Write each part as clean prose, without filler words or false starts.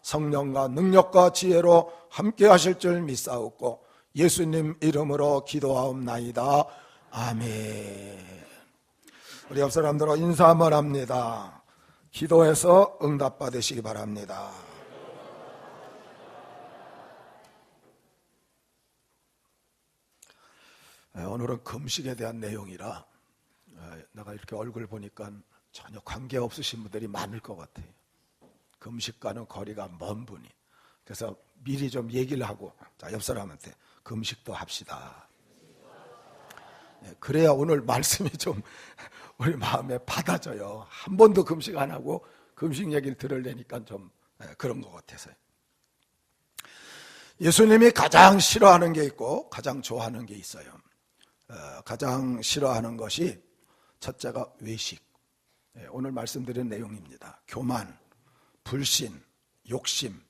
성령과 능력과 지혜로 함께 하실 줄 믿사옵고 예수님 이름으로 기도하옵나이다. 아멘. 우리 옆 사람들과 인사 한번 합니다. 기도해서 응답 받으시기 바랍니다. 오늘은 금식에 대한 내용이라 내가 이렇게 얼굴 보니까 전혀 관계 없으신 분들이 많을 것 같아요. 금식과는 거리가 먼 분이. 그래서 미리 좀 얘기를 하고, 자, 옆 사람한테 금식도 합시다. 그래야 오늘 말씀이 좀 우리 마음에 받아져요. 한 번도 금식 안 하고 금식 얘기를 들으려니까 좀 그런 것 같아서요. 예수님이 가장 싫어하는 게 있고 가장 좋아하는 게 있어요. 가장 싫어하는 것이 첫째가 외식. 오늘 말씀드린 내용입니다. 교만, 불신, 욕심,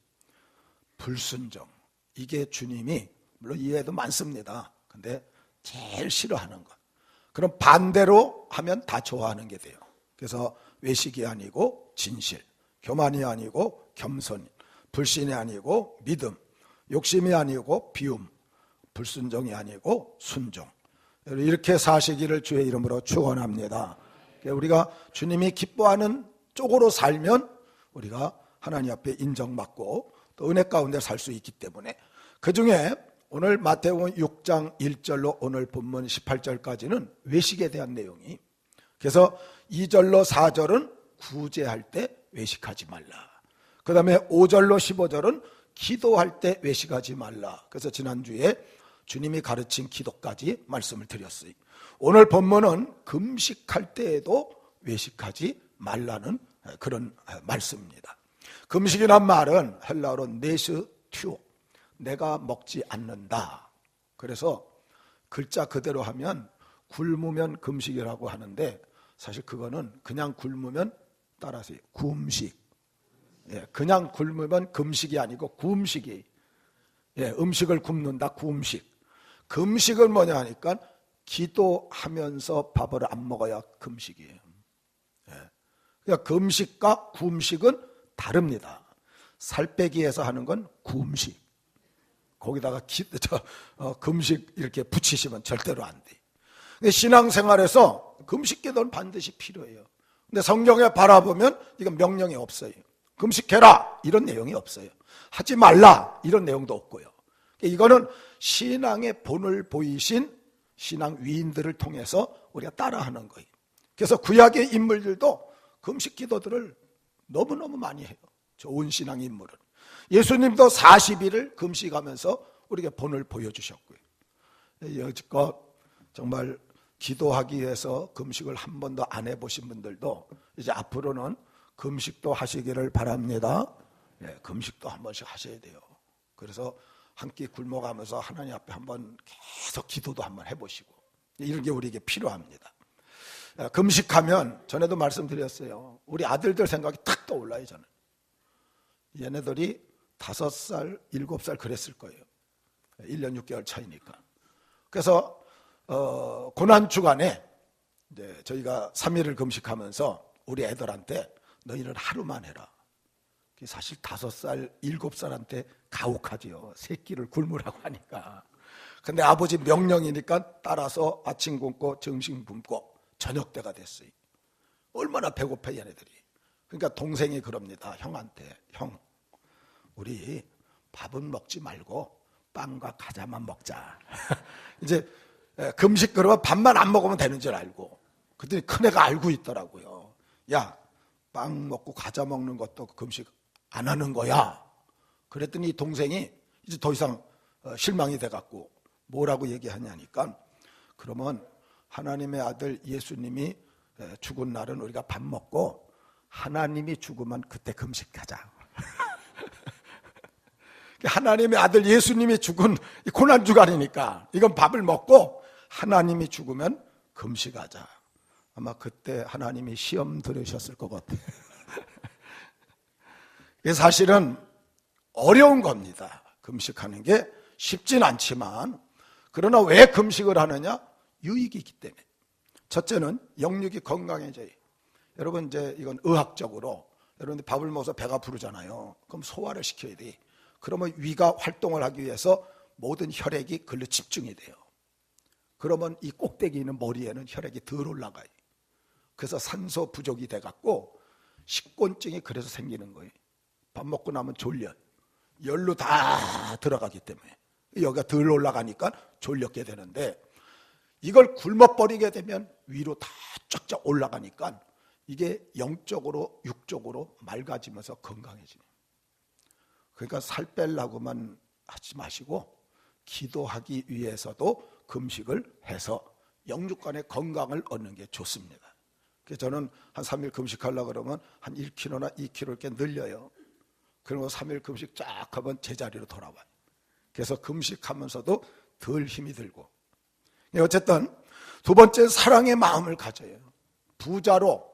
불순종. 이게 주님이 물론 이외에도 많습니다. 근데 제일 싫어하는 것. 그럼 반대로 하면 다 좋아하는 게 돼요. 그래서 외식이 아니고 진실, 교만이 아니고 겸손, 불신이 아니고 믿음, 욕심이 아니고 비움, 불순종이 아니고 순종. 이렇게 사시기를 주의 이름으로 축원합니다. 우리가 주님이 기뻐하는 쪽으로 살면 우리가 하나님 앞에 인정받고 또 은혜 가운데 살 수 있기 때문에, 그 중에 오늘 마태복음 6장 1절로 오늘 본문 18절까지는 외식에 대한 내용이, 그래서 2절로 4절은 구제할 때 외식하지 말라. 그 다음에 5절로 15절은 기도할 때 외식하지 말라. 그래서 지난주에 주님이 가르친 기도까지 말씀을 드렸어요. 오늘 본문은 금식할 때에도 외식하지 말라는 그런 말씀입니다. 금식이란 말은 헬라어로 네스튜, 내가 먹지 않는다. 그래서 글자 그대로 하면 굶으면 금식이라고 하는데, 사실 그거는 그냥 굶으면 따라서 구음식. 그냥 굶으면 금식이 아니고 구음식이. 음식을 굶는다, 구음식. 금식은 뭐냐 하니까 기도하면서 밥을 안 먹어야 금식이에요. 그러니까 금식과 구음식은 다릅니다. 살 빼기 위해서 하는 건 구음식. 거기다가 금식 이렇게 붙이시면 절대로 안 돼. 근데 신앙생활에서 금식 기도는 반드시 필요해요. 근데 성경에 바라보면 이건 명령이 없어요. 금식해라 이런 내용이 없어요. 하지 말라 이런 내용도 없고요. 이거는 신앙의 본을 보이신 신앙 위인들을 통해서 우리가 따라하는 거예요. 그래서 구약의 인물들도 금식 기도들을 너무너무 많이 해요. 좋은 신앙 인물은. 예수님도 40일을 금식하면서 우리에게 본을 보여주셨고요. 여지껏 정말 기도하기 위해서 금식을 한 번도 안 해보신 분들도 이제 앞으로는 금식도 하시기를 바랍니다. 금식도 한 번씩 하셔야 돼요. 그래서 한 끼 굶어가면서 하나님 앞에 한번 계속 기도도 한번 해보시고, 이런 게 우리에게 필요합니다. 금식하면, 전에도 말씀드렸어요. 우리 아들들 생각이 탁 떠올라요. 저는 얘네들이 5살, 7살 그랬을 거예요. 1년 6개월 차이니까. 그래서 고난주간에 이제 저희가 3일을 금식하면서 우리 애들한테 너희는 하루만 해라. 사실 5살, 7살한테 가혹하지요. 새끼를 굶으라고 하니까. 근데 아버지 명령이니까 따라서 아침 굶고 점심 굶고 저녁 때가 됐어요. 얼마나 배고파 얘네들이. 그러니까 동생이 그럽니다. 형한테, 형, 우리 밥은 먹지 말고 빵과 과자만 먹자. 이제 금식 그러면 밥만 안 먹으면 되는 줄 알고. 그랬더니 큰애가 알고 있더라고요. 야, 빵 먹고 과자 먹는 것도 금식 안 하는 거야. 그랬더니 동생이 이제 더 이상 실망이 돼갖고 뭐라고 얘기하냐니까, 그러면 하나님의 아들 예수님이 죽은 날은 우리가 밥 먹고 하나님이 죽으면 그때 금식하자. 하나님의 아들 예수님이 죽은 고난주간이니까 이건 밥을 먹고 하나님이 죽으면 금식하자. 아마 그때 하나님이 시험 들으셨을 것 같아요. 사실은 어려운 겁니다. 금식하는 게 쉽진 않지만, 그러나 왜 금식을 하느냐? 유익이 있기 때문에. 첫째는 영육이 건강해져요. 여러분, 이제 이건 의학적으로 여러분들 밥을 먹어서 배가 부르잖아요. 그럼 소화를 시켜야 돼. 그러면 위가 활동을 하기 위해서 모든 혈액이 그걸로 집중이 돼요. 그러면 이 꼭대기 있는 머리에는 혈액이 덜 올라가요. 그래서 산소 부족이 돼갖고 식곤증이 그래서 생기는 거예요. 밥 먹고 나면 졸려요. 열로 다 들어가기 때문에 여기가 덜 올라가니까 졸렸게 되는데, 이걸 굶어버리게 되면 위로 다 쫙쫙 올라가니까 이게 영적으로 육적으로 맑아지면서 건강해지네요. 그러니까 살 빼려고만 하지 마시고 기도하기 위해서도 금식을 해서 영육간의 건강을 얻는 게 좋습니다. 그래서 저는 한 3일 금식하려고 그러면 한 1kg나 2kg 이렇게 늘려요. 그리고 3일 금식 쫙 하면 제자리로 돌아와요. 그래서 금식하면서도 덜 힘이 들고. 어쨌든 두 번째, 사랑의 마음을 가져요. 부자로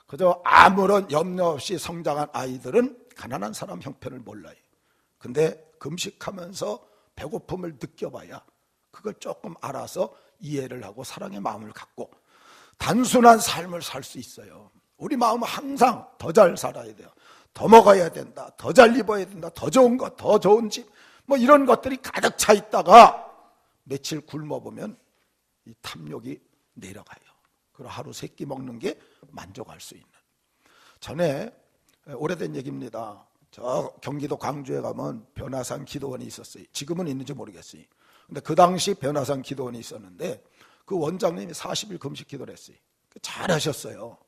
그저 아무런 염려 없이 성장한 아이들은 가난한 사람 형편을 몰라요. 근데 금식하면서 배고픔을 느껴봐야 그걸 조금 알아서 이해를 하고 사랑의 마음을 갖고 단순한 삶을 살 수 있어요. 우리 마음은 항상 더 잘 살아야 돼요. 더 먹어야 된다, 더 잘 입어야 된다, 더 좋은 것, 더 좋은 집, 뭐 이런 것들이 가득 차 있다가 며칠 굶어보면 이 탐욕이 내려가요. 그리고 하루 3끼 먹는 게 만족할 수 있는. 전에 오래된 얘기입니다. 저 경기도 광주에 가면 변화산 기도원이 있었어요. 지금은 있는지 모르겠어요. 근데 그 당시 변화산 기도원이 있었는데 그 원장님이 40일 금식 기도를 했어요. 잘하셨어요.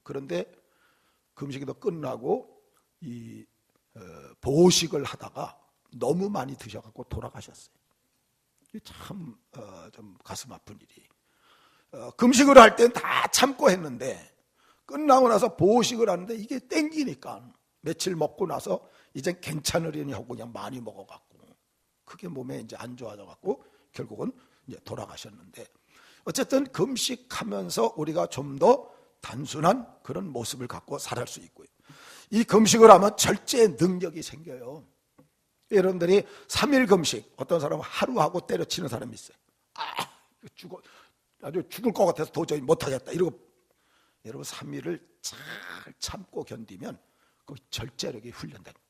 그런데 금식기도 끝나고 이 보식을 하다가 너무 많이 드셔갖고 돌아가셨어요. 참 좀 가슴 아픈 일이. 금식을 할 땐 다 참고 했는데 끝나고 나서 보식을 하는데 이게 땡기니까 며칠 먹고 나서 이젠 괜찮으려니 하고 그냥 많이 먹어갖고 그게 몸에 이제 안 좋아져갖고 결국은 이제 돌아가셨는데, 어쨌든 금식하면서 우리가 좀 더 단순한 그런 모습을 갖고 살아갈 수 있고요. 이 금식을 하면 절제의 능력이 생겨요. 여러분들이 3일 금식, 어떤 사람은 하루하고 때려치는 사람이 있어요. 아주 죽을 것 같아서 도저히 못하겠다 이러고, 여러분 3일을 잘 참고 견디면 그 절제력이 훈련된 거예요.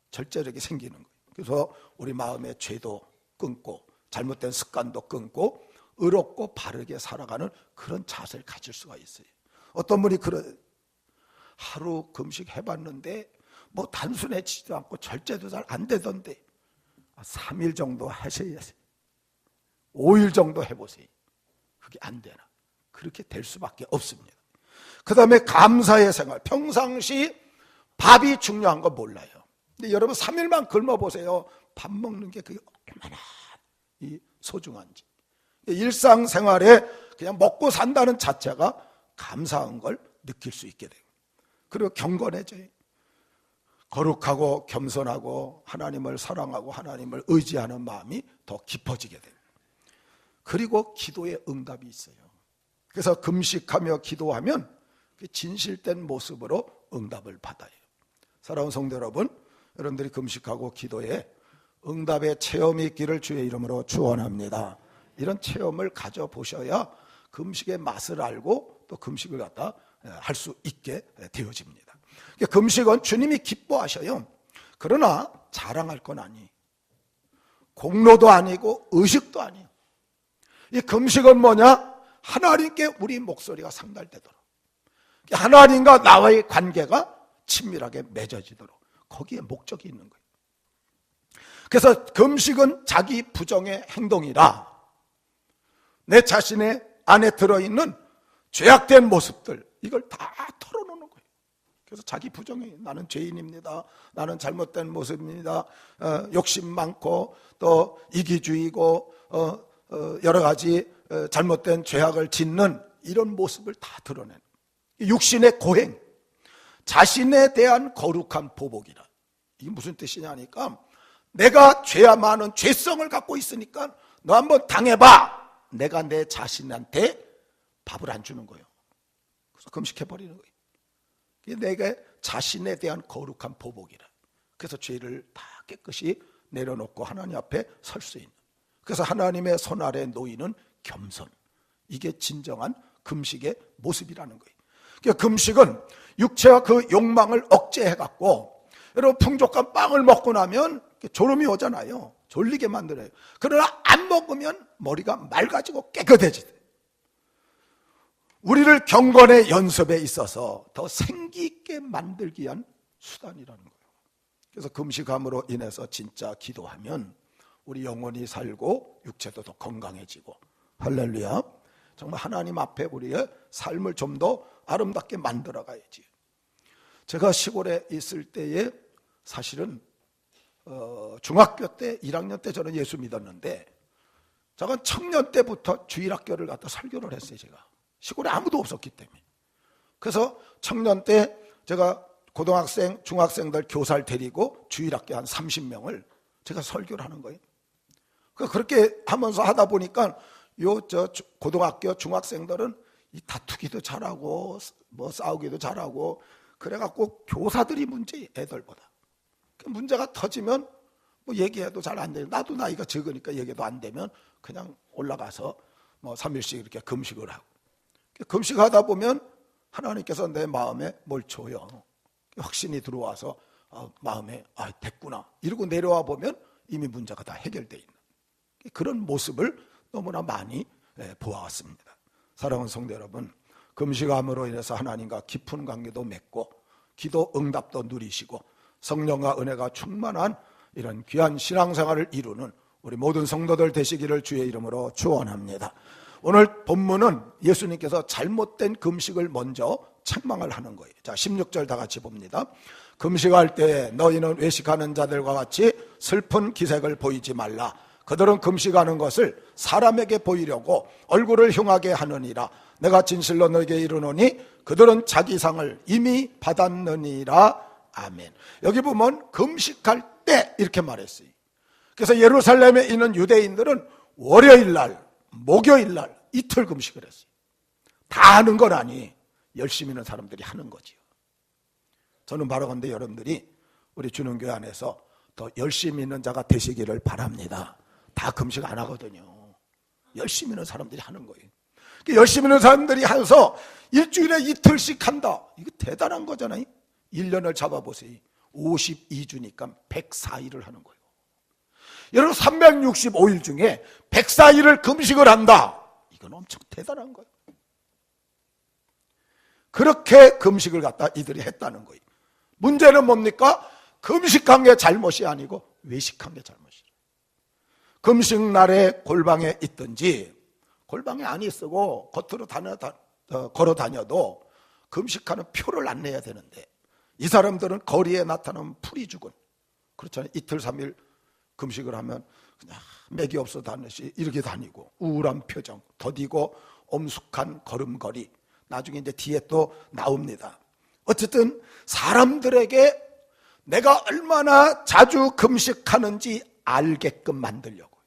절제력이 생기는 거예요. 그래서 우리 마음의 죄도 끊고 잘못된 습관도 끊고 의롭고 바르게 살아가는 그런 자세를 가질 수가 있어요. 어떤 분이 하루 금식 해봤는데 뭐 단순해지지도 않고 절제도 잘 안 되던데 3일 정도 하셔야 돼요. 5일 정도 해보세요. 그게 안 되나? 그렇게 될 수밖에 없습니다. 그 다음에 감사의 생활. 평상시 밥이 중요한 거 몰라요. 근데 여러분 3일만 굶어보세요. 밥 먹는 게 그게 얼마나 소중한지. 일상생활에 그냥 먹고 산다는 자체가 감사한 걸 느낄 수 있게 돼요. 그리고 경건해져요. 거룩하고 겸손하고 하나님을 사랑하고 하나님을 의지하는 마음이 더 깊어지게 돼요. 그리고 기도의 응답이 있어요. 그래서 금식하며 기도하면 진실된 모습으로 응답을 받아요. 사랑하는 성도 여러분, 여러분들이 금식하고 기도에 응답의 체험이 있기를 주의 이름으로 축원합니다. 이런 체험을 가져보셔야 금식의 맛을 알고 또 금식을 갖다 할 수 있게 되어집니다. 금식은 주님이 기뻐하셔요. 그러나 자랑할 건 아니에요. 공로도 아니고 의식도 아니에요. 이 금식은 뭐냐? 하나님께 우리 목소리가 상달되도록, 하나님과 나와의 관계가 친밀하게 맺어지도록 거기에 목적이 있는 거예요. 그래서 금식은 자기 부정의 행동이라 내 자신의 안에 들어있는 죄악된 모습들, 이걸 다 털어놓는 거예요. 그래서 자기 부정이, 나는 죄인입니다, 나는 잘못된 모습입니다, 욕심 많고 또 이기주의고 여러 가지 잘못된 죄악을 짓는 이런 모습을 다 드러내는 육신의 고행, 자신에 대한 거룩한 보복이라. 이게 무슨 뜻이냐 하니까 내가 죄야 많은 죄성을 갖고 있으니까 너 한번 당해봐. 내가 내 자신한테 밥을 안 주는 거예요. 그래서 금식해버리는 거예요. 이게 내가 자신에 대한 거룩한 보복이라. 그래서 죄를 다 깨끗이 내려놓고 하나님 앞에 설 수 있는. 그래서 하나님의 손 아래 놓이는 겸손. 이게 진정한 금식의 모습이라는 거예요. 금식은 육체와 그 욕망을 억제해갖고, 여러분 풍족한 빵을 먹고 나면 졸음이 오잖아요. 졸리게 만들어요. 그러나 안 먹으면 머리가 맑아지고 깨끗해지대. 우리를 경건의 연습에 있어서 더 생기 있게 만들기 위한 수단이라는 거예요. 그래서 금식함으로 인해서 진짜 기도하면 우리 영혼이 살고 육체도 더 건강해지고, 할렐루야. 정말 하나님 앞에 우리의 삶을 좀 더 아름답게 만들어 가야지. 제가 시골에 있을 때에 사실은 중학교 때 1학년 때 저는 예수 믿었는데, 제가 청년 때부터 주일학교를 갔다 설교를 했어요. 제가 시골에 아무도 없었기 때문에. 그래서 청년 때 제가 고등학생, 중학생들 교사를 데리고 주일학교 한 30명을 제가 설교를 하는 거예요. 그렇게 하면서 하다 보니까 고등학교 중학생들은 이 다투기도 잘하고 뭐 싸우기도 잘하고, 그래갖고 교사들이 문제, 애들보다. 문제가 터지면 뭐 얘기해도 잘 안 되고, 나도 나이가 적으니까 얘기도 안 되면 그냥 올라가서 뭐 3일씩 이렇게 금식을 하고, 금식하다 보면 하나님께서 내 마음에 뭘 줘요. 확신이 들어와서 마음에 됐구나 이러고 내려와 보면 이미 문제가 다 해결되어 있는 그런 모습을 너무나 많이 보아왔습니다. 사랑하는 성도 여러분, 금식함으로 인해서 하나님과 깊은 관계도 맺고 기도 응답도 누리시고 성령과 은혜가 충만한 이런 귀한 신앙생활을 이루는 우리 모든 성도들 되시기를 주의 이름으로 축원합니다. 오늘 본문은 예수님께서 잘못된 금식을 먼저 책망을 하는 거예요. 자, 16절 다 같이 봅니다. 금식할 때 너희는 외식하는 자들과 같이 슬픈 기색을 보이지 말라. 그들은 금식하는 것을 사람에게 보이려고 얼굴을 흉하게 하느니라. 내가 진실로 너에게 이르노니 그들은 자기 상을 이미 받았느니라. 아멘. 여기 보면 금식할 때 이렇게 말했어요. 그래서 예루살렘에 있는 유대인들은 월요일날, 목요일날 이틀 금식을 했어요. 다 하는 건 아니, 열심히 있는 사람들이 하는 거지요. 저는 바라건대 여러분들이 우리 주는교회 안에서 더 열심히 있는 자가 되시기를 바랍니다. 다 금식 안 하거든요. 열심히 있는 사람들이 하는 거예요. 열심히 있는 사람들이 해서 일주일에 이틀씩 한다. 이거 대단한 거잖아요. 1년을 잡아보세요. 52주니까 104일을 하는 거예요. 여러분 365일 중에 104일을 금식을 한다. 이건 엄청 대단한 거예요. 그렇게 금식을 갖다 이들이 했다는 거예요. 문제는 뭡니까? 금식한 게 잘못이 아니고 외식한 게 잘못이에요. 금식날에 골방에 있든지 골방에 안이 쓰고 겉으로 걸어 다녀도 금식하는 표를 안 내야 되는데, 이 사람들은 거리에 나타나면 풀이 죽은, 그렇잖아요. 이틀 3일 금식을 하면 그냥 맥이 없어 다니듯이 이렇게 다니고, 우울한 표정, 더디고 엄숙한 걸음걸이, 나중에 이제 뒤에 또 나옵니다. 어쨌든 사람들에게 내가 얼마나 자주 금식하는지 알게끔 만들려고,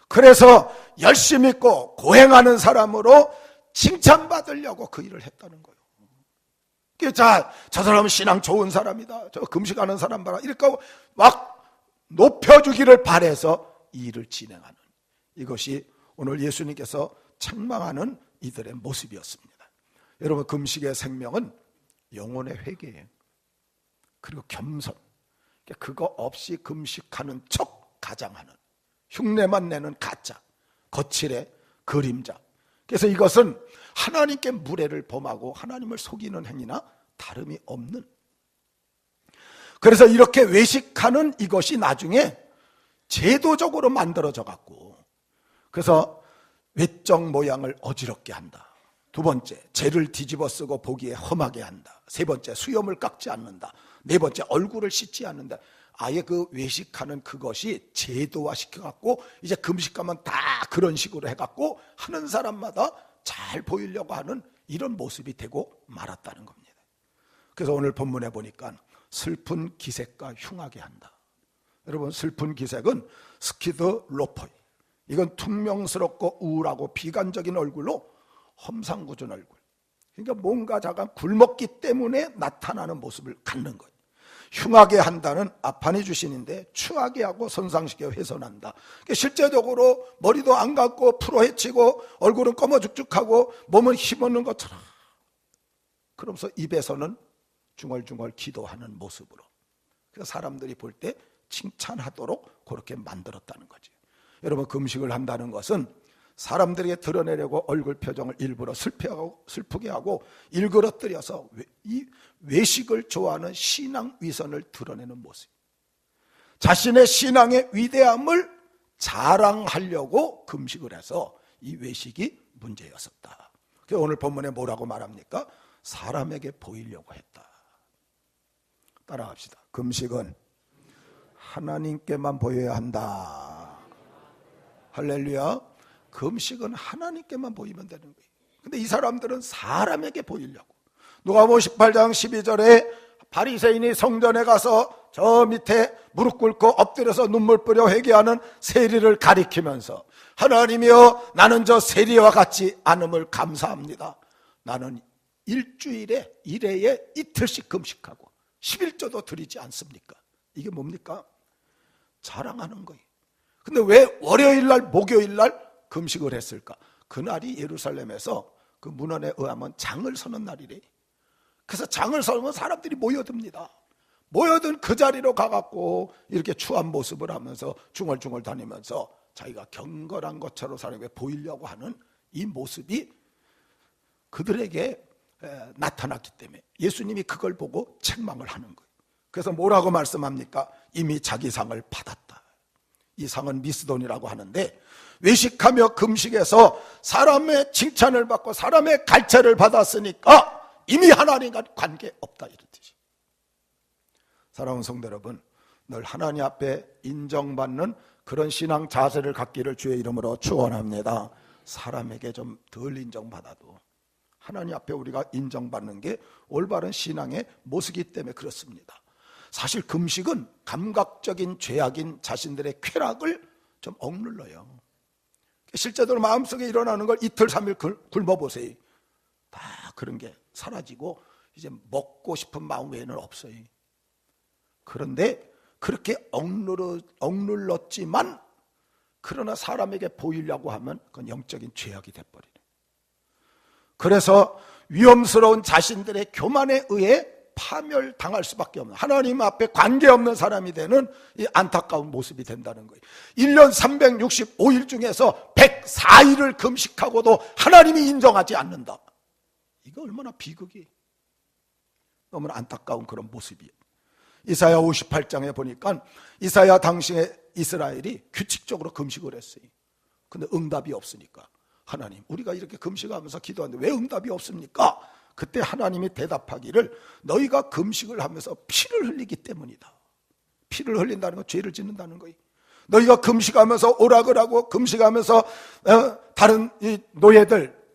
그래서 열심히 있고 고행하는 사람으로 칭찬받으려고 그 일을 했다는 거예요. 자, 저 사람은 신앙 좋은 사람이다, 저 금식하는 사람 봐라, 이렇게 하고 막 높여주기를 바라서 이 일을 진행하는, 이것이 오늘 예수님께서 책망하는 이들의 모습이었습니다. 여러분, 금식의 생명은 영혼의 회개예요. 그리고 겸손, 그거 없이 금식하는 척 가장하는, 흉내만 내는 가짜, 거칠의 그림자. 그래서 이것은 하나님께 무례를 범하고 하나님을 속이는 행위나 다름이 없는, 그래서 이렇게 외식하는 이것이 나중에 제도적으로 만들어져 갖고, 그래서 외적 모양을 어지럽게 한다. 두 번째, 죄를 뒤집어 쓰고 보기에 험하게 한다. 세 번째, 수염을 깎지 않는다. 네 번째, 얼굴을 씻지 않는다. 아예 그 외식하는 그것이 제도화 시켜갖고 이제 금식하면 다 그런 식으로 해갖고 하는 사람마다 잘 보이려고 하는 이런 모습이 되고 말았다는 겁니다. 그래서 오늘 본문에 보니까 슬픈 기색과 흉하게 한다. 여러분, 슬픈 기색은 스키드 로퍼, 이건 퉁명스럽고 우울하고 비관적인 얼굴로 험상궂은 얼굴, 그러니까 뭔가 잠깐 굶었기 때문에 나타나는 모습을 갖는 거예요. 흉하게 한다는 아파니 주신인데 추하게 하고 손상시켜 훼손한다. 그러니까 실제적으로 머리도 안 감고 풀어 헤치고 얼굴은 검어죽죽하고 몸은 힘없는 것처럼 그러면서 입에서는 중얼중얼 기도하는 모습으로, 그래서 사람들이 볼 때 칭찬하도록 그렇게 만들었다는 거지. 여러분, 금식을 한다는 것은 사람들에게 드러내려고 얼굴 표정을 일부러 슬프게 하고 일그러뜨려서 이 외식을 좋아하는 신앙 위선을 드러내는 모습, 자신의 신앙의 위대함을 자랑하려고 금식을 해서 이 외식이 문제였었다. 그래서 오늘 본문에 뭐라고 말합니까? 사람에게 보이려고 했다. 따라갑시다. 금식은 하나님께만 보여야 한다. 할렐루야. 금식은 하나님께만 보이면 되는 거예요. 근데 이 사람들은 사람에게 보이려고. 누가복음 18장 12절에 바리새인이 성전에 가서 저 밑에 무릎 꿇고 엎드려서 눈물 뿌려 회개하는 세리를 가리키면서, 하나님이여, 나는 저 세리와 같지 않음을 감사합니다. 나는 일주일에 1회에 이틀씩 금식하고 11조도 드리지 않습니까? 이게 뭡니까? 자랑하는 거예요. 근데 왜 월요일날 목요일날 금식을 했을까? 그날이 예루살렘에서 그 문헌에 의하면 장을 서는 날이래. 그래서 장을 서면 사람들이 모여듭니다. 모여든 그 자리로 가갖고 이렇게 추한 모습을 하면서 중얼중얼 다니면서 자기가 경건한 것처럼 사람에게 보이려고 하는 이 모습이 그들에게 나타났기 때문에 예수님이 그걸 보고 책망을 하는 거예요. 그래서 뭐라고 말씀합니까? 이미 자기 상을 받았다. 이 상은 미스돈이라고 하는데, 외식하며 금식해서 사람의 칭찬을 받고 사람의 갈채를 받았으니까 이미 하나님과 관계없다, 이런 뜻이. 사랑하는 성도 여러분, 늘 하나님 앞에 인정받는 그런 신앙 자세를 갖기를 주의 이름으로 축원합니다. 사람에게 좀 덜 인정받아도 하나님 앞에 우리가 인정받는 게 올바른 신앙의 모습이기 때문에 그렇습니다. 사실 금식은 감각적인 죄악인 자신들의 쾌락을 좀 억눌러요. 실제로 마음속에 일어나는 걸 이틀 3일 굶어보세요. 다 그런 게 사라지고 이제 먹고 싶은 마음 외에는 없어요. 그런데 그렇게 억눌렀지만, 그러나 사람에게 보이려고 하면 그건 영적인 죄악이 돼버리네. 그래서 위험스러운 자신들의 교만에 의해 파멸당할 수밖에 없는, 하나님 앞에 관계없는 사람이 되는 이 안타까운 모습이 된다는 거예요. 1년 365일 중에서 104일을 금식하고도 하나님이 인정하지 않는다. 이거 얼마나 비극이에요. 너무나 안타까운 그런 모습이에요. 이사야 58장에 보니까 이사야 당시에 이스라엘이 규칙적으로 금식을 했어요. 근데 응답이 없으니까, 하나님, 우리가 이렇게 금식하면서 기도하는데 왜 응답이 없습니까? 그때 하나님이 대답하기를, 너희가 금식을 하면서 피를 흘리기 때문이다. 피를 흘린다는 건 죄를 짓는다는 거예요. 너희가 금식하면서 오락을 하고 금식하면서 다른 이 노예들,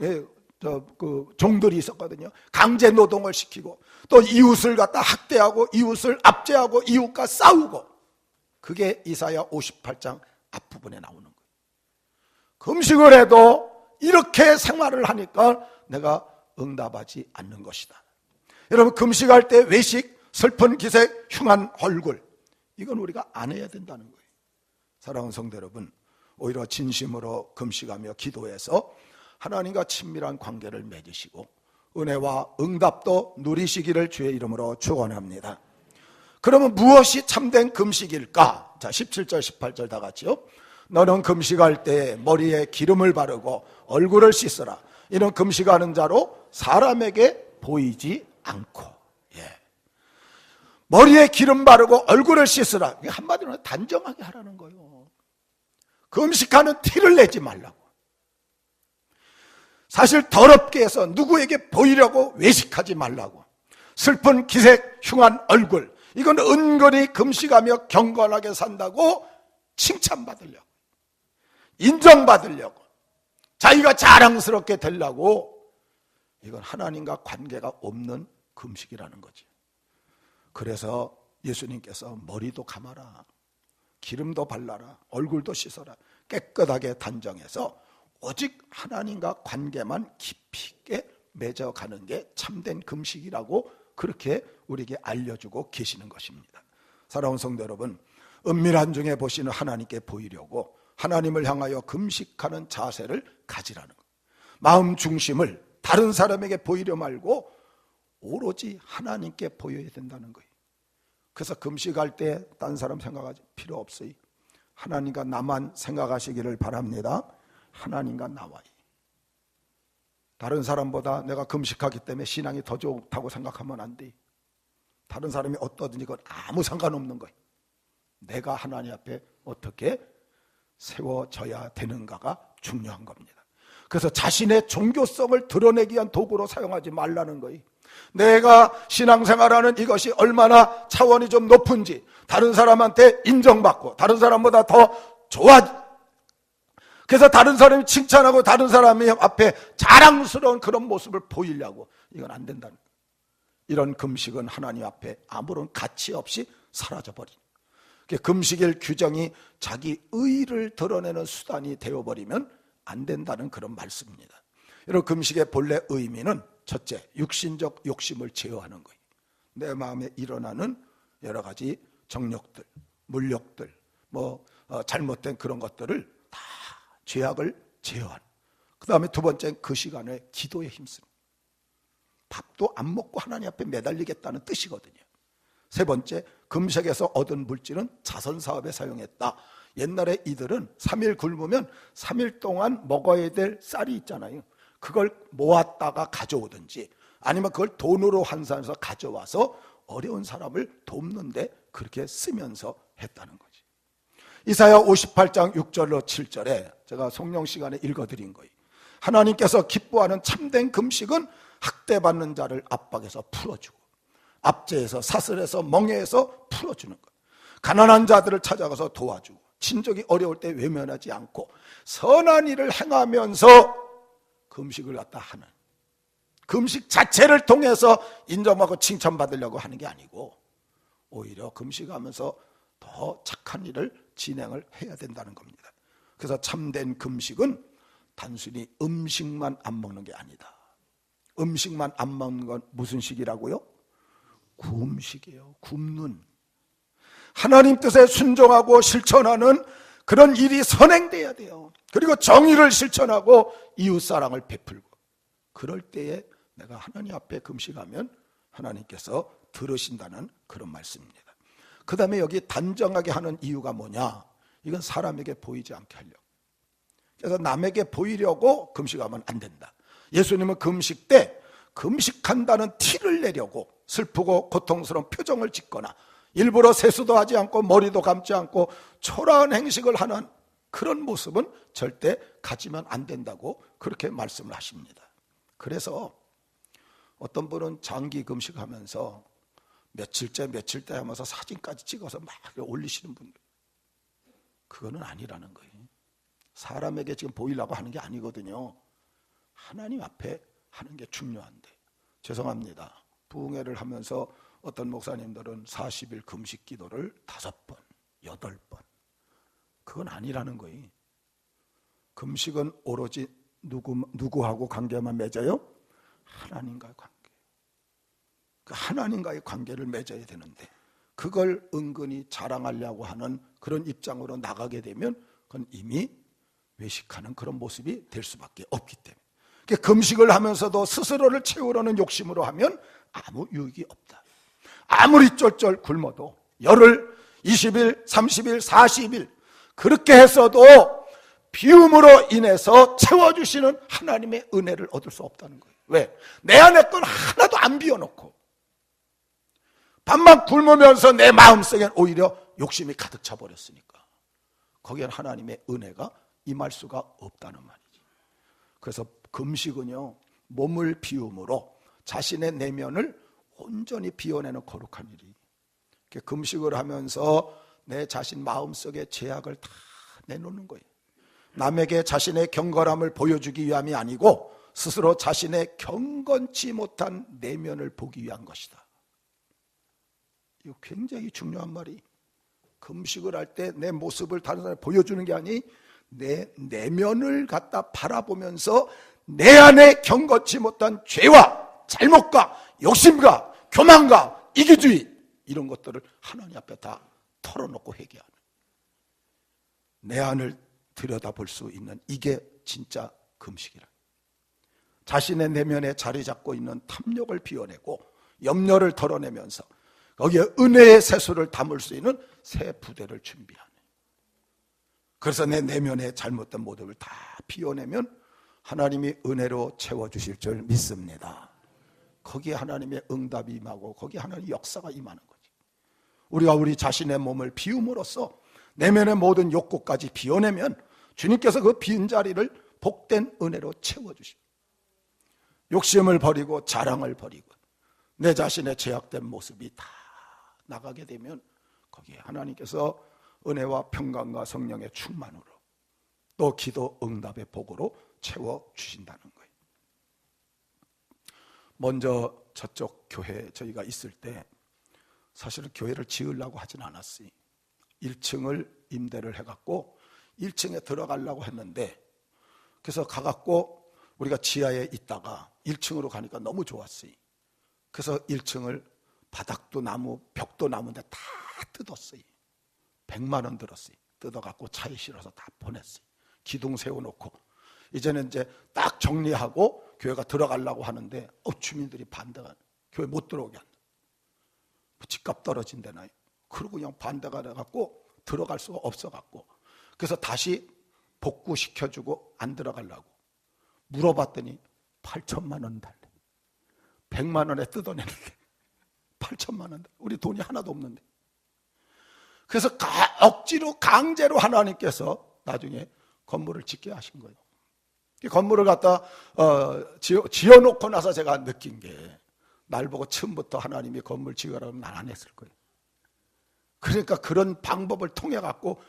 그 종들이 있었거든요. 강제 노동을 시키고 또 이웃을 갖다 학대하고 이웃을 압제하고 이웃과 싸우고, 그게 이사야 58장 앞부분에 나오는 거예요. 금식을 해도 이렇게 생활을 하니까 내가 응답하지 않는 것이다. 여러분, 금식할 때 외식, 슬픈 기색, 흉한 얼굴, 이건 우리가 안 해야 된다는 거예요. 사랑하는 성도 여러분, 오히려 진심으로 금식하며 기도해서 하나님과 친밀한 관계를 맺으시고 은혜와 응답도 누리시기를 주의 이름으로 축원합니다. 그러면 무엇이 참된 금식일까? 자, 17절 18절 다 같이요. 너는 금식할 때 머리에 기름을 바르고 얼굴을 씻으라. 이는 금식하는 자로 사람에게 보이지 않고. 머리에 기름 바르고 얼굴을 씻으라. 한마디로 단정하게 하라는 거예요. 금식하는 티를 내지 말라고. 사실 더럽게 해서 누구에게 보이려고 외식하지 말라고. 슬픈 기색, 흉한 얼굴, 이건 은근히 금식하며 경건하게 산다고 칭찬받으려고, 인정받으려고, 자기가 자랑스럽게 되려고, 이건 하나님과 관계가 없는 금식이라는 거지. 그래서 예수님께서 머리도 감아라, 기름도 발라라, 얼굴도 씻어라, 깨끗하게 단정해서 오직 하나님과 관계만 깊이 있게 맺어가는 게 참된 금식이라고 그렇게 우리에게 알려주고 계시는 것입니다. 사랑하는 성도 여러분, 은밀한 중에 보시는 하나님께 보이려고 하나님을 향하여 금식하는 자세를 가지라는 것. 마음 중심을 다른 사람에게 보이려 말고 오로지 하나님께 보여야 된다는 거예요. 그래서 금식할 때 딴 사람 생각하지 필요 없어요. 하나님과 나만 생각하시기를 바랍니다. 하나님과 나와요. 다른 사람보다 내가 금식하기 때문에 신앙이 더 좋다고 생각하면 안 돼. 다른 사람이 어떠든지 그건 아무 상관없는 거예요. 내가 하나님 앞에 어떻게 세워져야 되는가가 중요한 겁니다. 그래서 자신의 종교성을 드러내기 위한 도구로 사용하지 말라는 거예요. 내가 신앙생활하는 이것이 얼마나 차원이 좀 높은지, 다른 사람한테 인정받고 다른 사람보다 더 좋아, 그래서 다른 사람이 칭찬하고 다른 사람이 앞에 자랑스러운 그런 모습을 보이려고, 이건 안 된다는 거예요. 이런 금식은 하나님 앞에 아무런 가치 없이 사라져버린, 금식일 규정이 자기 의의를 드러내는 수단이 되어버리면 안 된다는 그런 말씀입니다. 여러분, 금식의 본래 의미는 첫째, 육신적 욕심을 제어하는 거예요. 내 마음에 일어나는 여러 가지 정욕들, 물욕들, 잘못된 그런 것들을 다 죄악을 제어하는. 그 다음에 두 번째는 그 시간에 기도에 힘쓰는, 밥도 안 먹고 하나님 앞에 매달리겠다는 뜻이거든요. 세 번째, 금식에서 얻은 물질은 자선사업에 사용했다. 옛날에 이들은 3일 굶으면 3일 동안 먹어야 될 쌀이 있잖아요. 그걸 모았다가 가져오든지 아니면 그걸 돈으로 환산해서 가져와서 어려운 사람을 돕는데 그렇게 쓰면서 했다는 거지. 이사야 58장 6절로 7절에 제가 성령 시간에 읽어드린 거예요. 하나님께서 기뻐하는 참된 금식은 학대받는 자를 압박해서 풀어주고, 압제해서 사슬해서 멍해해서 풀어주는 것, 가난한 자들을 찾아가서 도와주고, 친족이 어려울 때 외면하지 않고 선한 일을 행하면서 금식을 갖다 하는, 금식 자체를 통해서 인정하고 칭찬받으려고 하는 게 아니고 오히려 금식하면서 더 착한 일을 진행을 해야 된다는 겁니다. 그래서 참된 금식은 단순히 음식만 안 먹는 게 아니다. 음식만 안 먹는 건 무슨 식이라고요? 구음식이에요. 굶는, 하나님 뜻에 순종하고 실천하는 그런 일이 선행돼야 돼요. 그리고 정의를 실천하고 이웃사랑을 베풀고, 그럴 때에 내가 하나님 앞에 금식하면 하나님께서 들으신다는 그런 말씀입니다. 그 다음에 여기 단정하게 하는 이유가 뭐냐, 이건 사람에게 보이지 않게 하려고. 그래서 남에게 보이려고 금식하면 안 된다. 예수님은 금식 때 금식한다는 티를 내려고 슬프고 고통스러운 표정을 짓거나 일부러 세수도 하지 않고 머리도 감지 않고 초라한 행식을 하는 그런 모습은 절대 가지면 안 된다고 그렇게 말씀을 하십니다. 그래서 어떤 분은 장기 금식하면서 며칠째 하면서 사진까지 찍어서 막 올리시는 분들, 그거는 아니라는 거예요. 사람에게 지금 보이려고 하는 게 아니거든요. 하나님 앞에 하는 게 중요한데, 죄송합니다, 부흥회를 하면서 어떤 목사님들은 40일 금식 기도를 5번, 8번, 그건 아니라는 거예요. 금식은 오로지 누구하고 관계만 맺어요? 하나님과의 관계. 그 하나님과의 관계를 맺어야 되는데 그걸 은근히 자랑하려고 하는 그런 입장으로 나가게 되면 그건 이미 외식하는 그런 모습이 될 수밖에 없기 때문에, 금식을 하면서도 스스로를 채우려는 욕심으로 하면 아무 유익이 없다. 아무리 쫄쫄 굶어도 열흘, 20일, 30일, 40일 그렇게 했어도 비움으로 인해서 채워주시는 하나님의 은혜를 얻을 수 없다는 거예요. 왜? 내 안에 건 하나도 안 비워놓고 밥만 굶으면서 내 마음속엔 오히려 욕심이 가득 차버렸으니까 거기엔 하나님의 은혜가 임할 수가 없다는 말이지. 그래서 금식은요, 몸을 비움으로 자신의 내면을 온전히 비워내는 거룩한 일이. 금식을 하면서 내 자신 마음속에 죄악을 다 내놓는 거예요. 남에게 자신의 경건함을 보여주기 위함이 아니고 스스로 자신의 경건치 못한 내면을 보기 위한 것이다. 이거 굉장히 중요한 말이. 금식을 할 때 내 모습을 다른 사람에 보여주는 게 아니, 내 내면을 갖다 바라보면서 내 안에 경건치 못한 죄와 잘못과 욕심과 교만과 이기주의, 이런 것들을 하나님 앞에 다 털어놓고 회개하는, 내 안을 들여다볼 수 있는, 이게 진짜 금식이라. 자신의 내면에 자리 잡고 있는 탐욕을 비워내고 염려를 덜어내면서 거기에 은혜의 세수를 담을 수 있는 새 부대를 준비하네. 그래서 내 내면의 잘못된 모습을 다 비워내면 하나님이 은혜로 채워주실 줄 믿습니다. 거기에 하나님의 응답이 임하고 거기에 하나님의 역사가 임하는 거지. 우리가 우리 자신의 몸을 비움으로써 내면의 모든 욕구까지 비워내면 주님께서 그 빈 자리를 복된 은혜로 채워주십니다. 욕심을 버리고 자랑을 버리고 내 자신의 죄악된 모습이 다 나가게 되면 거기에 하나님께서 은혜와 평강과 성령의 충만으로 또 기도 응답의 복으로 채워주신다는 거예요. 먼저 저쪽 교회에 저희가 있을 때 사실은 교회를 지으려고 하진 않았어요. 1층을 임대를 해갖고 1층에 들어가려고 했는데 그래서 가갖고 우리가 지하에 있다가 1층으로 가니까 너무 좋았어요. 그래서 1층을 바닥도 나무 벽도 나무인데 다 뜯었어요. 100만 원 들었어요. 뜯어갖고 차에 실어서 다 보냈어요. 기둥 세워놓고 이제는 이제 딱 정리하고 교회가 들어가려고 하는데 주민들이 반대가 교회 못 들어오게 한다. 집값 떨어진다나요. 그러고 그냥 반대가 돼갖고 들어갈 수가 없어갖고 그래서 다시 복구시켜주고 안 들어가려고 물어봤더니 8천만 원 달래. 100만 원에 뜯어내는데 8천만 원 달래. 우리 돈이 하나도 없는데. 그래서 억지로 강제로 하나님께서 나중에 건물을 짓게 하신 거예요. 이 건물을 갖다 지어놓고 나서 제가 느낀 게 날 보고 처음부터 하나님이 건물 지으라고 난 안 했을 거예요. 그러니까 그런 방법을 통해 갖고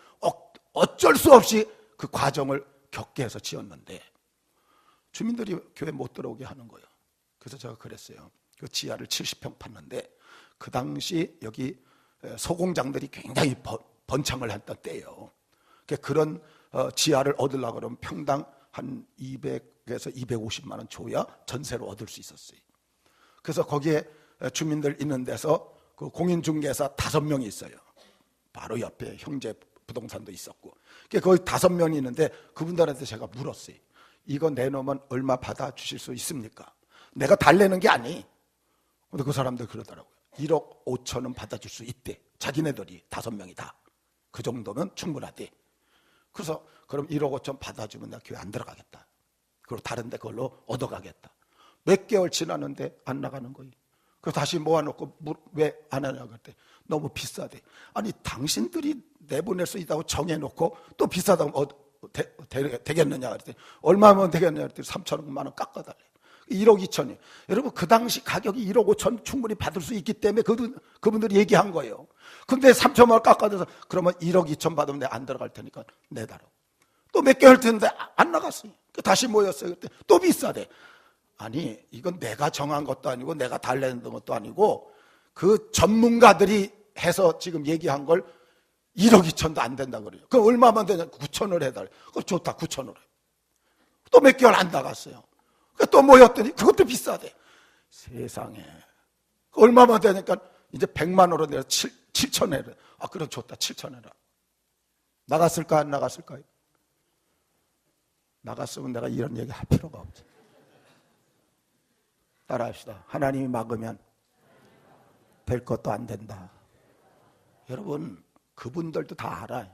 어쩔 수 없이 그 과정을 겪게 해서 지었는데 주민들이 교회 못 들어오게 하는 거예요. 그래서 제가 그랬어요. 그 지하를 70평 팠는데 그 당시 여기 소공장들이 굉장히 번창을 했던 때예요. 그런 지하를 얻으려고 그러면 평당 한 200에서 250만 원 줘야 전세로 얻을 수 있었어요. 그래서 거기에 주민들 있는 데서 그 공인중개사 5명이 있어요. 바로 옆에 형제 부동산도 있었고 거기 5명이 있는데 그분들한테 제가 물었어요. 이거 내놓으면 얼마 받아주실 수 있습니까? 내가 달래는 게 아니. 근데 그 사람들 그러더라고요. 1억 5천은 받아줄 수 있대. 자기네들이 5명이 다. 그 정도면 충분하대. 그래서 그럼 1억 5천 받아주면 나 교회 안 들어가겠다. 그리고 다른 데 그걸로 얻어가겠다. 몇 개월 지났는데 안 나가는 거예요. 그래서 다시 모아놓고 왜 안 하냐고 그랬더니 너무 비싸대. 아니 당신들이 내보낼 수 있다고 정해놓고 또 비싸다고 되겠느냐 그랬더니 얼마면 되겠느냐 그랬더니 3천만 원 깎아달래. 1억 2천이. 여러분 그 당시 가격이 1억 5천 충분히 받을 수 있기 때문에 그분들이 얘기한 거예요. 근데 3천만 원 깎아줘서 그러면 1억 2천 받으면 내가 안 들어갈 테니까 내달라고. 또 몇 개월 됐는데 안 나갔어요. 다시 모였어요. 그때 또 비싸대. 아니 이건 내가 정한 것도 아니고 내가 달래는 것도 아니고 그 전문가들이 해서 지금 얘기한 걸 1억 2천도 안 된다 그래요. 그럼 얼마만 되냐? 9천을 해달래. 그럼 좋다 9천을 해. 또 몇 개월 안 나갔어요. 또 모였더니 그것도 비싸대. 세상에. 얼마만 되니까 이제 100만 원으로 내가 7천 해래. 아 그럼 좋다 7천 해라. 나갔을까 안 나갔을까요? 나갔으면 내가 이런 얘기 할 필요가 없지. 따라합시다. 하나님이 막으면 될 것도 안 된다. 여러분 그분들도 다 알아요.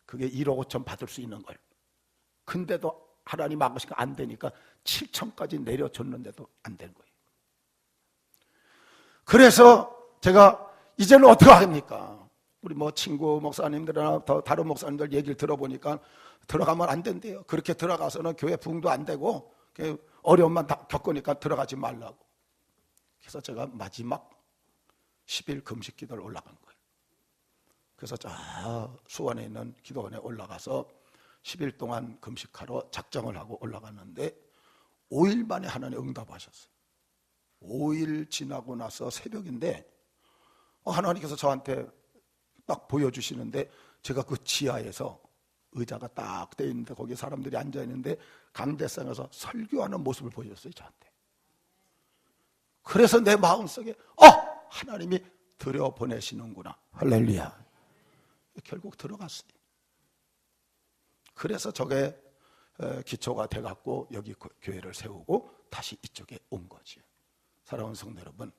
그게 1억 5천 받을 수 있는 걸. 근데도 하나님 막으시니까 안 되니까 7천까지 내려줬는데도 안 된 거예요. 그래서 제가 이제는 어떻게 합니까? 우리 친구 목사님들이나 더 다른 목사님들 얘기를 들어보니까 들어가면 안 된대요. 그렇게 들어가서는 교회 부흥도 안 되고 어려움만 다 겪으니까 들어가지 말라고. 그래서 제가 마지막 10일 금식 기도를 올라간 거예요. 그래서 저 수원에 있는 기도원에 올라가서 10일 동안 금식하러 작정을 하고 올라갔는데 5일 만에 하나님 응답하셨어요. 5일 지나고 나서 새벽인데 하나님께서 저한테 딱 보여주시는데 제가 그 지하에서 의자가 딱 돼 있는데 거기 사람들이 앉아 있는데 강대상에서 설교하는 모습을 보여줬어요 저한테. 그래서 내 마음속에 하나님이 들여보내시는구나. 할렐루야. 결국 들어갔어요. 그래서 저게 기초가 돼갖고 여기 교회를 세우고 다시 이쪽에 온 거지. 사랑하는 성도 여러분,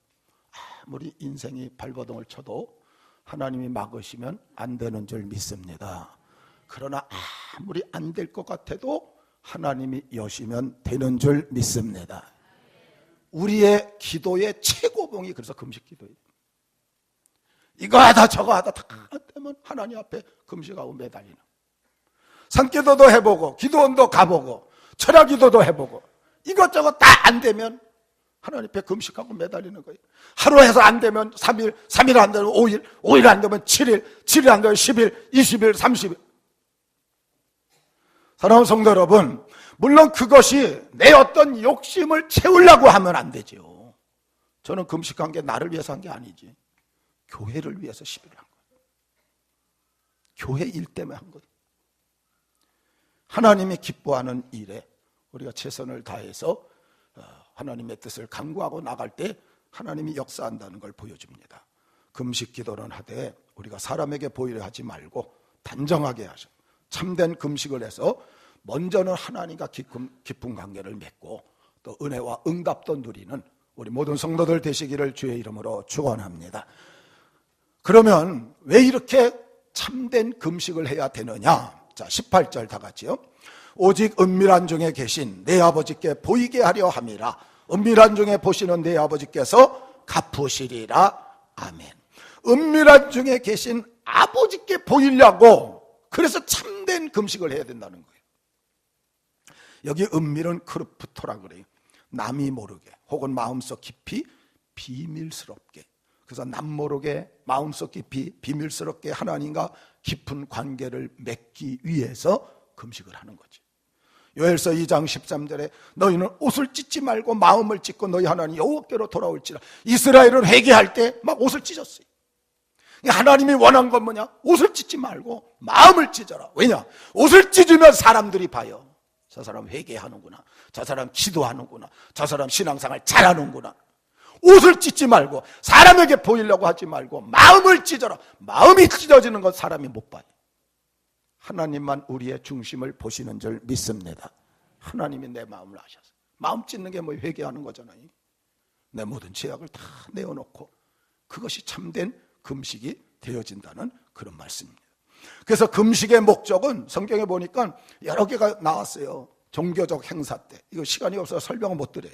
아무리 인생이 발버둥을 쳐도 하나님이 막으시면 안 되는 줄 믿습니다. 그러나 아무리 안 될 것 같아도 하나님이 여시면 되는 줄 믿습니다. 우리의 기도의 최고봉이 그래서 금식 기도예요. 이거 하다 저거 하다 다 안 되면 하나님 앞에 금식하고 매달리는. 산기도도 해보고 기도원도 가보고 철야기도도 해보고 이것저것 다 안 되면 하나님 앞에 금식하고 매달리는 거예요. 하루 해서 안 되면 3일, 3일 안 되면 5일, 5일 안 되면 7일, 7일 안 되면 10일, 20일, 30일. 사랑하는 성도 여러분, 물론 그것이 내 어떤 욕심을 채우려고 하면 안 되죠. 저는 금식한 게 나를 위해서 한 게 아니지. 교회를 위해서 10일을 한 거예요. 교회 일 때문에 한 거예요. 하나님이 기뻐하는 일에 우리가 최선을 다해서 하나님의 뜻을 강구하고 나갈 때 하나님이 역사한다는 걸 보여줍니다. 금식 기도는 하되 우리가 사람에게 보이려 하지 말고 단정하게 하셔. 참된 금식을 해서 먼저는 하나님과 깊은 관계를 맺고 또 은혜와 응답도 누리는 우리 모든 성도들 되시기를 주의 이름으로 축원합니다. 그러면 왜 이렇게 참된 금식을 해야 되느냐? 자, 18절 다 같이요. 오직 은밀한 중에 계신 내 아버지께 보이게 하려 함이라. 은밀한 중에 보시는 내 아버지께서 갚으시리라. 아멘. 은밀한 중에 계신 아버지께 보이려고 그래서 참된 금식을 해야 된다는 거예요. 여기 은밀은 크루프토라 그래요. 남이 모르게 혹은 마음속 깊이 비밀스럽게. 그래서 남 모르게 마음속 깊이 비밀스럽게 하나님과 깊은 관계를 맺기 위해서 금식을 하는 거지. 요엘서 2장 13절에 너희는 옷을 찢지 말고 마음을 찢고 너희 하나님 여호와께로 돌아올지라. 이스라엘은 회개할 때 막 옷을 찢었어요. 하나님이 원한 건 뭐냐? 옷을 찢지 말고 마음을 찢어라. 왜냐? 옷을 찢으면 사람들이 봐요. 저 사람 회개하는구나. 저 사람 기도하는구나. 저 사람 신앙생활 잘하는구나. 옷을 찢지 말고 사람에게 보이려고 하지 말고 마음을 찢어라. 마음이 찢어지는 건 사람이 못 봐요. 하나님만 우리의 중심을 보시는 줄 믿습니다. 하나님이 내 마음을 아셔서. 마음 찢는 게 뭐 회개하는 거잖아요. 내 모든 죄악을 다 내어놓고 그것이 참된 금식이 되어진다는 그런 말씀입니다. 그래서 금식의 목적은 성경에 보니까 여러 개가 나왔어요. 종교적 행사 때, 이거 시간이 없어서 설명을 못 드려요.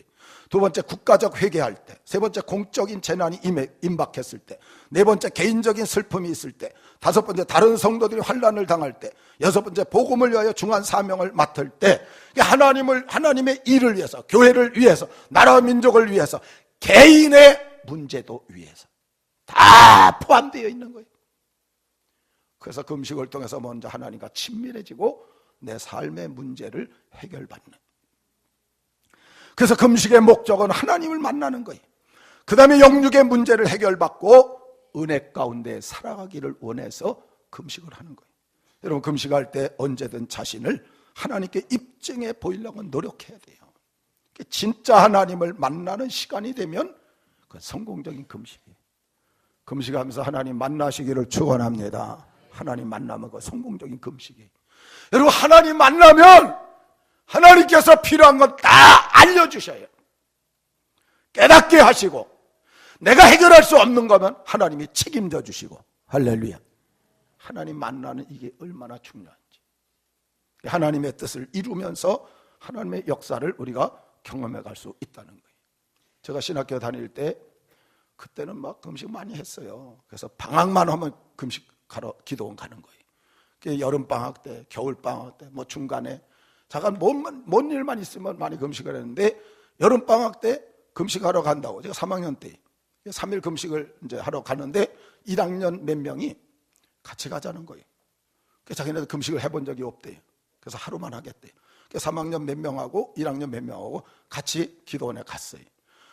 두 번째 국가적 회개할 때, 세 번째 공적인 재난이 임박했을 때, 네 번째 개인적인 슬픔이 있을 때, 다섯 번째 다른 성도들이 환난을 당할 때, 여섯 번째 복음을 위하여 중한 사명을 맡을 때, 하나님의 일을 위해서, 교회를 위해서, 나라와 민족을 위해서, 개인의 문제도 위해서 다 포함되어 있는 거예요. 그래서 금식을 통해서 먼저 하나님과 친밀해지고 내 삶의 문제를 해결받는. 그래서 금식의 목적은 하나님을 만나는 거예요. 그 다음에 영육의 문제를 해결받고 은혜 가운데 살아가기를 원해서 금식을 하는 거예요. 여러분, 금식할 때 언제든 자신을 하나님께 입증해 보이려고 노력해야 돼요. 진짜 하나님을 만나는 시간이 되면 그 성공적인 금식이에요. 금식하면서 하나님 만나시기를 축원합니다. 하나님 만나면 그 성공적인 금식이에요. 여러분, 하나님 만나면 하나님께서 필요한 건 다 알려주셔요. 깨닫게 하시고 내가 해결할 수 없는 거면 하나님이 책임져 주시고. 할렐루야. 하나님 만나는 이게 얼마나 중요한지. 하나님의 뜻을 이루면서 하나님의 역사를 우리가 경험해 갈 수 있다는 거예요. 제가 신학교 다닐 때 그때는 막 금식 많이 했어요. 그래서 방학만 하면 금식하러 기도원 가는 거예요. 여름방학 때, 겨울방학 때, 뭐 중간에 잠깐 뭔 일만 있으면 많이 금식을 했는데, 여름방학 때 금식하러 간다고 제가 3학년 때 3일 금식을 이제 하러 가는데 1학년 몇 명이 같이 가자는 거예요. 그래서 자기네들 금식을 해본 적이 없대요. 그래서 하루만 하겠대요. 그래서 3학년 몇 명하고 1학년 몇 명하고 같이 기도원에 갔어요.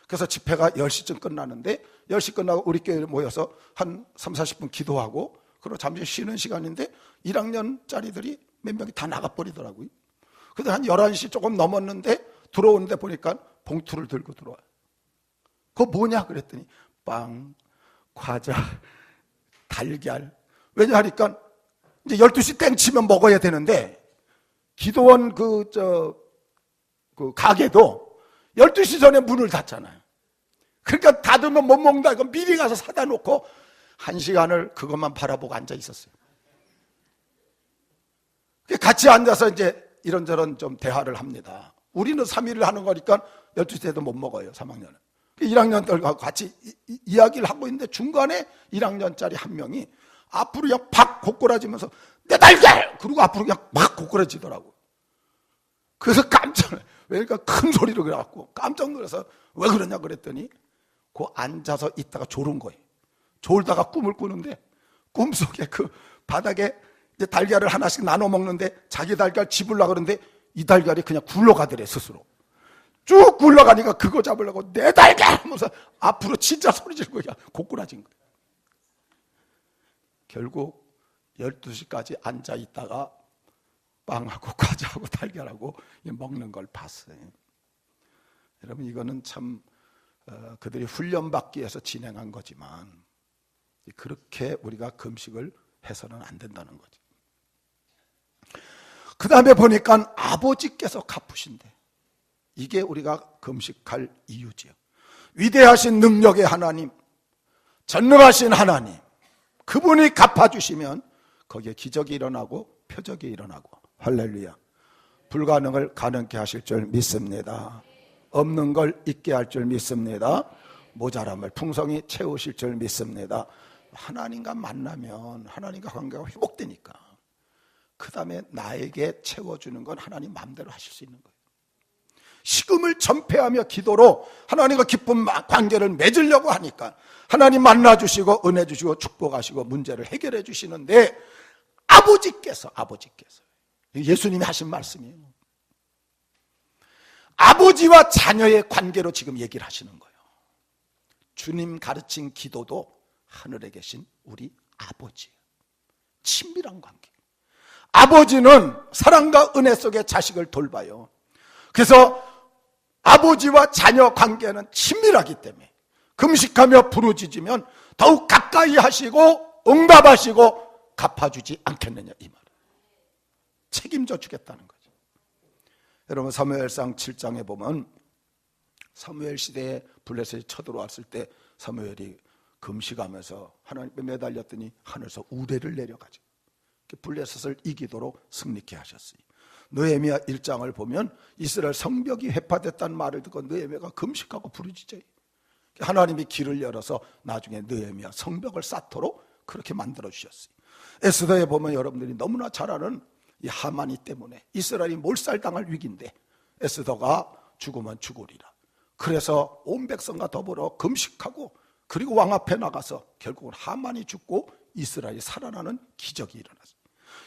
그래서 집회가 10시쯤 끝나는데 10시 끝나고 우리 교회에 모여서 한 3, 40분 기도하고 그리고 잠시 쉬는 시간인데 1학년짜리들이 몇 명이 다 나가버리더라고요. 그래서 한 11시 조금 넘었는데 들어오는데 보니까 봉투를 들고 들어와요. 그거 뭐냐 그랬더니 빵, 과자, 달걀. 왜냐하니까 이제 12시 땡 치면 먹어야 되는데 기도원 그 가게도 12시 전에 문을 닫잖아요. 그러니까 닫으면 못 먹는다. 이거 미리 가서 사다 놓고 1시간을 그것만 바라보고 앉아 있었어요. 같이 앉아서 이제 이런저런 좀 대화를 합니다. 우리는 3일을 하는 거니까 12시 때도 못 먹어요, 3학년은. 1학년들과 같이 이야기를 하고 있는데 중간에 1학년짜리 한 명이 앞으로 그냥 팍 고꾸라지면서 내 달걀! 그러고 앞으로 그냥 막 고꾸라지더라고. 그래서 깜짝 놀라요. 그러니까 큰 소리로 그래갖고 깜짝 놀라서 왜 그러냐 그랬더니 그 앉아서 있다가 졸은 거예요. 졸다가 꿈을 꾸는데 꿈속에 그 바닥에 이제 달걀을 하나씩 나눠 먹는데 자기 달걀 집으려고 그러는데 이 달걀이 그냥 굴러가더래 스스로. 쭉 굴러가니까 그거 잡으려고 내 달걀 하면서 앞으로 진짜 소리 지르고 그냥 고꾸라진 거예요. 결국 12시까지 앉아 있다가 빵하고 과자하고 달걀하고 먹는 걸 봤어요. 여러분 이거는 참 그들이 훈련받기 위해서 진행한 거지만 그렇게 우리가 금식을 해서는 안 된다는 거죠. 그 다음에 보니까 아버지께서 갚으신대. 이게 우리가 금식할 이유지요. 위대하신 능력의 하나님, 전능하신 하나님, 그분이 갚아주시면 거기에 기적이 일어나고 표적이 일어나고, 할렐루야. 불가능을 가능케 하실 줄 믿습니다. 없는 걸 있게 할 줄 믿습니다. 모자람을 풍성히 채우실 줄 믿습니다. 하나님과 만나면 하나님과 관계가 회복되니까 그 다음에 나에게 채워주는 건 하나님 마음대로 하실 수 있는 거예요. 식음을 전폐하며 기도로 하나님과 깊은 관계를 맺으려고 하니까 하나님 만나주시고 은혜 주시고 축복하시고 문제를 해결해 주시는데 아버지께서 예수님이 하신 말씀이에요. 아버지와 자녀의 관계로 지금 얘기를 하시는 거예요. 주님 가르친 기도도 하늘에 계신 우리 아버지예요. 친밀한 관계. 아버지는 사랑과 은혜 속에 자식을 돌봐요. 그래서 아버지와 자녀 관계는 친밀하기 때문에 금식하며 부르짖으면 더욱 가까이 하시고 응답하시고 갚아주지 않겠느냐 이 말이에요. 책임져 주겠다는 거죠. 여러분 사무엘상 7장에 보면 사무엘 시대에 블레셋이 쳐들어왔을 때 사무엘이 금식하면서 하나님께 매달렸더니 하늘에서 우레를 내려가지고 블레셋을 이기도록 승리케 하셨어요. 느헤미야 1장을 보면 이스라엘 성벽이 회파됐다는 말을 듣고 느헤미야가 금식하고 부르짖어요. 하나님이 길을 열어서 나중에 느헤미야 성벽을 쌓도록 그렇게 만들어 주셨어요. 에스더에 보면 여러분들이 너무나 잘 아는 이 하만이 때문에 이스라엘이 몰살당할 위기인데 에스더가 죽으면 죽으리라. 그래서 온 백성과 더불어 금식하고 그리고 왕 앞에 나가서 결국은 하만이 죽고 이스라엘이 살아나는 기적이 일어났어요.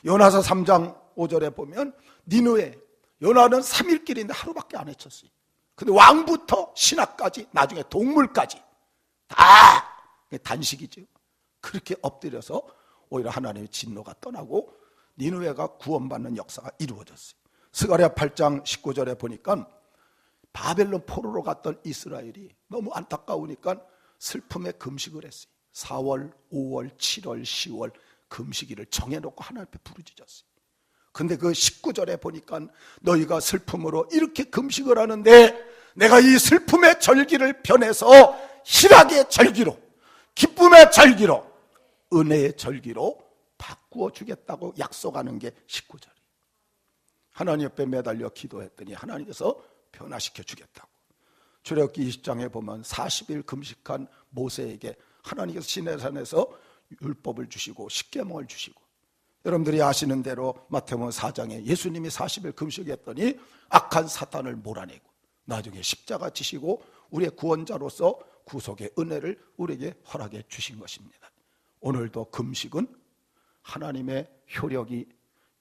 요나서 3장 5절에 보면 니느웨 요나는 3일길인데 하루밖에 안 헤쳤어요. 근데 왕부터 신하까지 나중에 동물까지 다 단식이죠. 그렇게 엎드려서 오히려 하나님의 진노가 떠나고 니느웨가 구원받는 역사가 이루어졌어요. 스가랴 8장 19절에 보니까 바벨론 포로로 갔던 이스라엘이 너무 안타까우니까 슬픔에 금식을 했어요. 4월, 5월, 7월, 10월 금식일을 정해놓고 하나님 앞에 부르짖었어요. 근데 그 19절에 보니까 너희가 슬픔으로 이렇게 금식을 하는데 내가 이 슬픔의 절기를 변해서 희락의 절기로, 기쁨의 절기로, 은혜의 절기로 바꾸어 주겠다고 약속하는 게 19절이에요. 하나님 옆에 매달려 기도했더니 하나님께서 변화시켜 주겠다고. 출애굽기 20장에 보면 40일 금식한 모세에게 하나님께서 시내산에서 율법을 주시고 십계명을 주시고, 여러분들이 아시는 대로 마태복음 4장에 예수님이 40일 금식했더니 악한 사탄을 몰아내고 나중에 십자가 지시고 우리의 구원자로서 구속의 은혜를 우리에게 허락해 주신 것입니다. 오늘도 금식은 하나님의 효력이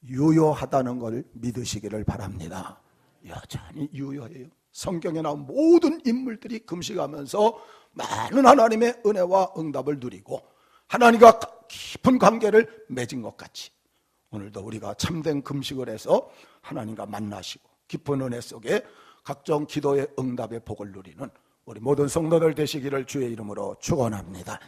유효하다는 걸 믿으시기를 바랍니다. 여전히 유효해요. 성경에 나온 모든 인물들이 금식하면서 많은 하나님의 은혜와 응답을 누리고 하나님과 깊은 관계를 맺은 것 같이 오늘도 우리가 참된 금식을 해서 하나님과 만나시고 깊은 은혜 속에 각종 기도의 응답의 복을 누리는 우리 모든 성도들 되시기를 주의 이름으로 축원합니다.